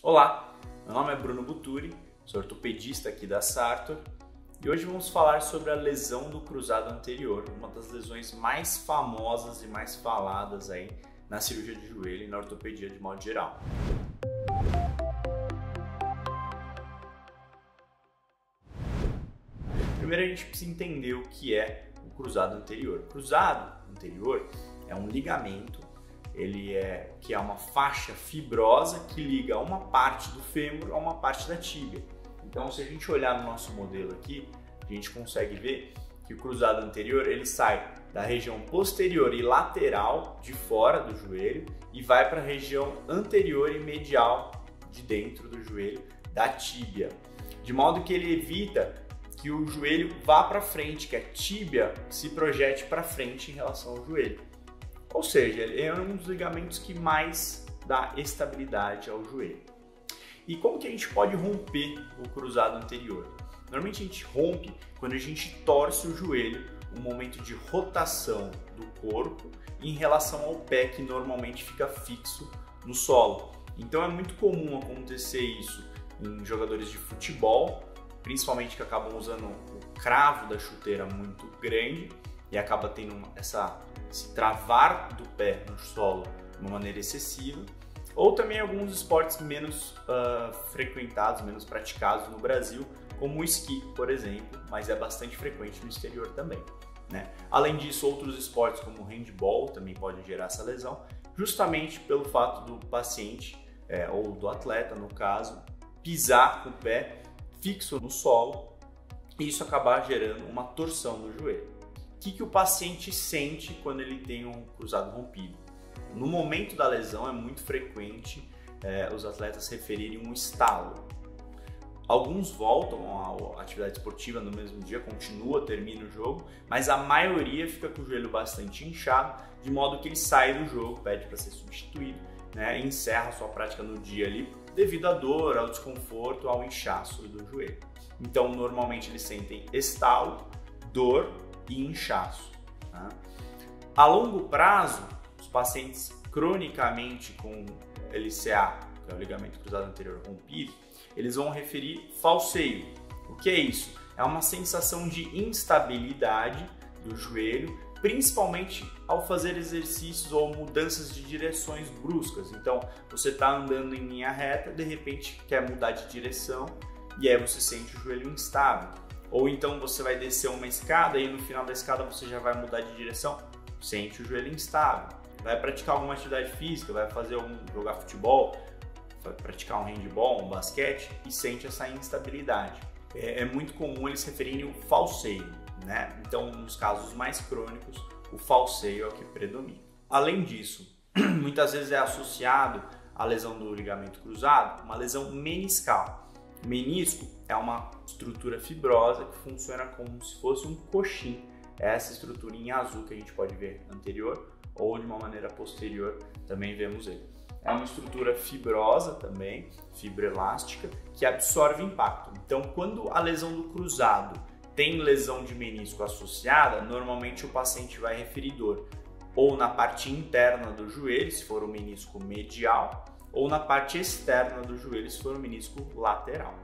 Olá, meu nome é Bruno Buturi, sou ortopedista aqui da Sartor e hoje vamos falar sobre a lesão do cruzado anterior, uma das lesões mais famosas e mais faladas aí na cirurgia de joelho e na ortopedia de modo geral. Primeiro a gente precisa entender o que é o cruzado anterior. O cruzado anterior é um ligamento, que é uma faixa fibrosa que liga uma parte do fêmur a uma parte da tíbia. Então, se a gente olhar no nosso modelo aqui, a gente consegue ver que o cruzado anterior ele sai da região posterior e lateral de fora do joelho e vai para a região anterior e medial de dentro do joelho da tíbia, de modo que ele evita que o joelho vá para frente, que a tíbia se projete para frente em relação ao joelho. Ou seja, ele é um dos ligamentos que mais dá estabilidade ao joelho. E como que a gente pode romper o cruzado anterior? Normalmente a gente rompe quando a gente torce o joelho, um momento de rotação do corpo em relação ao pé que normalmente fica fixo no solo. Então é muito comum acontecer isso em jogadores de futebol, principalmente que acabam usando o cravo da chuteira muito grande e acaba tendo esse travar do pé no solo de uma maneira excessiva, ou também alguns esportes menos frequentados, menos praticados no Brasil, como o esqui, por exemplo, mas é bastante frequente no exterior também, né? Além disso, outros esportes como o handball também podem gerar essa lesão, justamente pelo fato do paciente, ou do atleta no caso, pisar com o pé fixo no solo e isso acabar gerando uma torção do joelho. O que o paciente sente quando ele tem um cruzado rompido? No momento da lesão é muito frequente os atletas referirem um estalo. Alguns voltam à atividade esportiva no mesmo dia, termina o jogo, mas a maioria fica com o joelho bastante inchado, de modo que ele sai do jogo, pede para ser substituído, né, e encerra a sua prática no dia ali devido à dor, ao desconforto, ao inchaço do joelho. Então, normalmente eles sentem estalo, dor e inchaço. Tá? A longo prazo, os pacientes cronicamente com LCA, que é o ligamento cruzado anterior rompido, eles vão referir falseio. O que é isso? É uma sensação de instabilidade do joelho, principalmente ao fazer exercícios ou mudanças de direções bruscas. Então, você está andando em linha reta, de repente quer mudar de direção e aí você sente o joelho instável. Ou então você vai descer uma escada e no final da escada você já vai mudar de direção, sente o joelho instável. Vai praticar alguma atividade física, vai jogar futebol, vai praticar um handball, um basquete e sente essa instabilidade. É muito comum eles referirem o falseio, né? Então, nos casos mais crônicos, o falseio é o que predomina. Além disso, muitas vezes é associado à lesão do ligamento cruzado uma lesão meniscal. O menisco é uma estrutura fibrosa que funciona como se fosse um coxim. É essa estrutura em azul que a gente pode ver anterior ou de uma maneira posterior também vemos ele. É uma estrutura fibrosa também, fibroelástica, que absorve impacto. Então, quando a lesão do cruzado tem lesão de menisco associada, normalmente o paciente vai referir dor ou na parte interna do joelho, se for o menisco medial, ou na parte externa do joelho, se for o menisco lateral.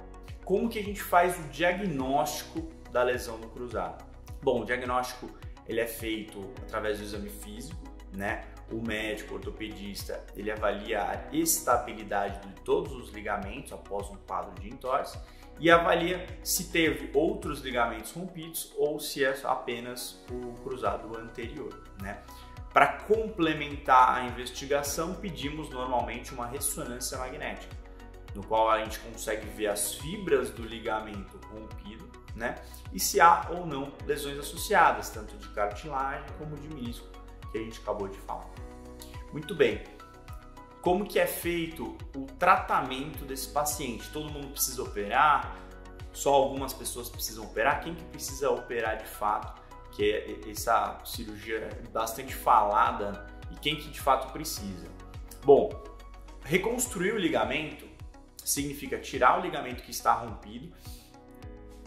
Como que a gente faz o diagnóstico da lesão do cruzado? Bom, o diagnóstico ele é feito através do exame físico, né? O médico ortopedista ele avalia a estabilidade de todos os ligamentos após um quadro de entorse e avalia se teve outros ligamentos rompidos ou se é apenas o cruzado anterior, né? Para complementar a investigação, pedimos normalmente uma ressonância magnética, no qual a gente consegue ver as fibras do ligamento rompido, né? E se há ou não lesões associadas, tanto de cartilagem como de menisco, que a gente acabou de falar. Muito bem. Como que é feito o tratamento desse paciente? Todo mundo precisa operar? Só algumas pessoas precisam operar? Quem que precisa operar de fato? Que essa cirurgia é bastante falada e quem que de fato precisa? Bom, reconstruir o ligamento significa tirar o ligamento que está rompido,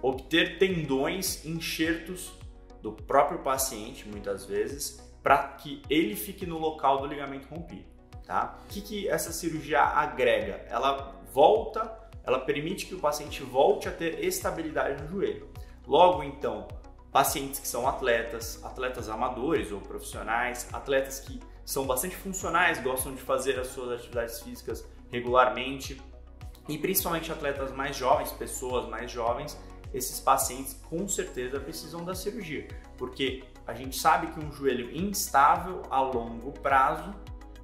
obter tendões, enxertos do próprio paciente, muitas vezes, para que ele fique no local do ligamento rompido. tá? O que essa cirurgia agrega? Ela permite que o paciente volte a ter estabilidade no joelho. Logo, então, pacientes que são atletas amadores ou profissionais, atletas que são bastante funcionais, gostam de fazer as suas atividades físicas regularmente, e principalmente atletas mais jovens, pessoas mais jovens, esses pacientes com certeza precisam da cirurgia, porque a gente sabe que um joelho instável a longo prazo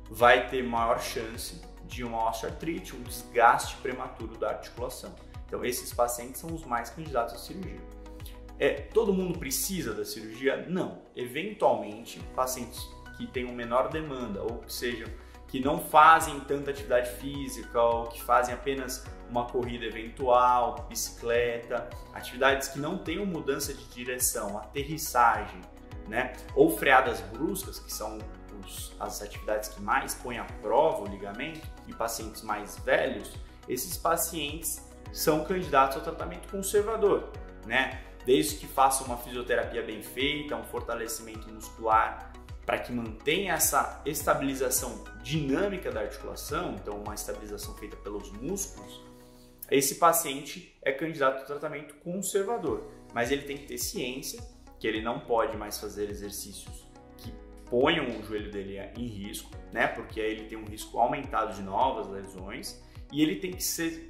vai ter maior chance de uma osteoartrite, um desgaste prematuro da articulação. Então esses pacientes são os mais candidatos à cirurgia. Todo mundo precisa da cirurgia? Não. Eventualmente, pacientes que tenham menor demanda ou que não fazem tanta atividade física ou que fazem apenas uma corrida eventual, bicicleta, atividades que não tenham mudança de direção, aterrissagem, né? Ou freadas bruscas, que são as atividades que mais põem à prova o ligamento, e pacientes mais velhos, esses pacientes são candidatos ao tratamento conservador, né? Desde que façam uma fisioterapia bem feita, um fortalecimento muscular para que mantenha essa estabilização dinâmica da articulação, então uma estabilização feita pelos músculos, esse paciente é candidato ao tratamento conservador, mas ele tem que ter ciência que ele não pode mais fazer exercícios que ponham o joelho dele em risco, né? Porque aí ele tem um risco aumentado de novas lesões, e ele tem que ser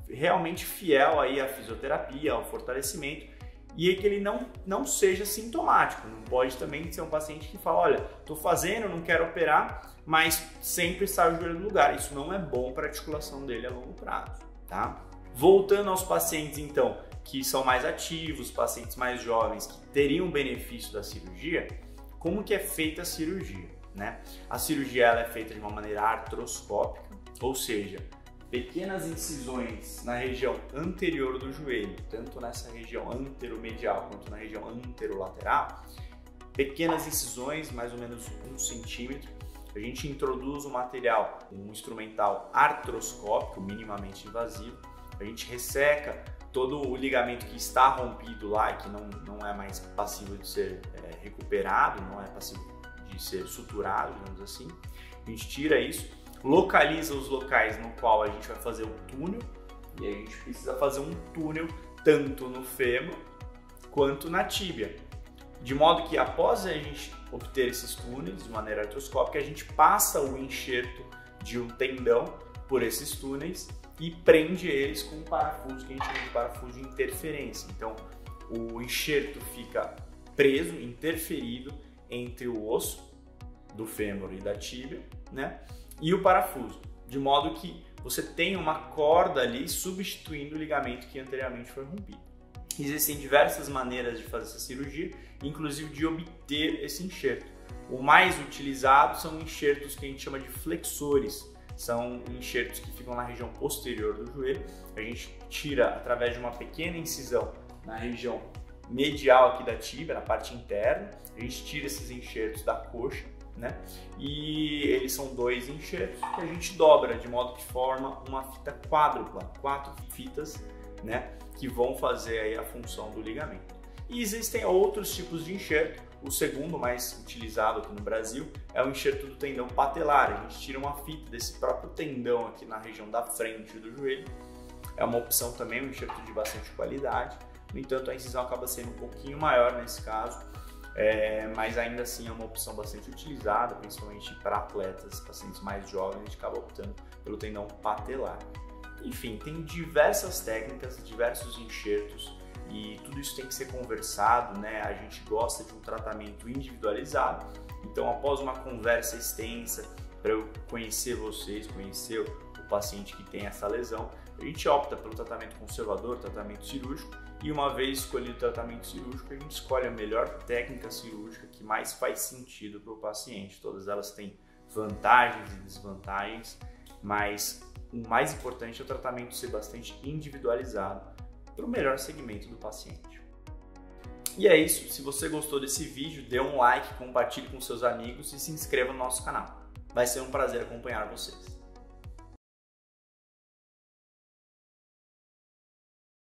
realmente fiel aí à fisioterapia, ao fortalecimento, e que ele não seja sintomático. Não pode também ser um paciente que fala, olha, estou fazendo, não quero operar, mas sempre sai o joelho do lugar. Isso não é bom para a articulação dele a longo prazo, tá? Voltando aos pacientes, então, que são mais ativos, pacientes mais jovens, que teriam benefício da cirurgia, como que é feita a cirurgia, né? A cirurgia ela é feita de uma maneira artroscópica, ou seja, pequenas incisões na região anterior do joelho, tanto nessa região anteromedial quanto na região anterolateral, pequenas incisões, mais ou menos 1 centímetro. A gente introduz um material, um instrumental artroscópico, minimamente invasivo. A gente resseca todo o ligamento que está rompido lá e que não é mais passível de ser recuperado, não é passível de ser suturado, digamos assim. A gente tira isso, localiza os locais no qual a gente vai fazer o túnel, e a gente precisa fazer um túnel tanto no fêmur quanto na tíbia, de modo que após a gente obter esses túneis de maneira artroscópica, a gente passa o enxerto de um tendão por esses túneis e prende eles com um parafuso que a gente chama de parafuso de interferência. Então o enxerto fica preso, interferido entre o osso do fêmur e da tíbia, né? E o parafuso, de modo que você tem uma corda ali substituindo o ligamento que anteriormente foi rompido. Existem diversas maneiras de fazer essa cirurgia, inclusive de obter esse enxerto. O mais utilizado são enxertos que a gente chama de flexores, são enxertos que ficam na região posterior do joelho. A gente tira através de uma pequena incisão na região medial aqui da tíbia, na parte interna. A gente tira esses enxertos da coxa, né? E eles são 2 enxertos que a gente dobra de modo que forma uma fita quádrupla, 4 fitas, né, que vão fazer aí a função do ligamento. E existem outros tipos de enxerto. O segundo mais utilizado aqui no Brasil é o enxerto do tendão patelar. A gente tira uma fita desse próprio tendão aqui na região da frente do joelho. É uma opção também, um enxerto de bastante qualidade. No entanto, a incisão acaba sendo um pouquinho maior nesse caso. Mas ainda assim é uma opção bastante utilizada, principalmente para atletas, pacientes mais jovens, a gente acaba optando pelo tendão patelar. Enfim, tem diversas técnicas, diversos enxertos, e tudo isso tem que ser conversado, né? A gente gosta de um tratamento individualizado, então após uma conversa extensa, para eu conhecer vocês, conhecer o paciente que tem essa lesão, a gente opta pelo tratamento conservador, tratamento cirúrgico, e uma vez escolhido o tratamento cirúrgico, a gente escolhe a melhor técnica cirúrgica que mais faz sentido para o paciente. Todas elas têm vantagens e desvantagens, mas o mais importante é o tratamento ser bastante individualizado para o melhor segmento do paciente. E é isso. Se você gostou desse vídeo, dê um like, compartilhe com seus amigos e se inscreva no nosso canal. Vai ser um prazer acompanhar vocês.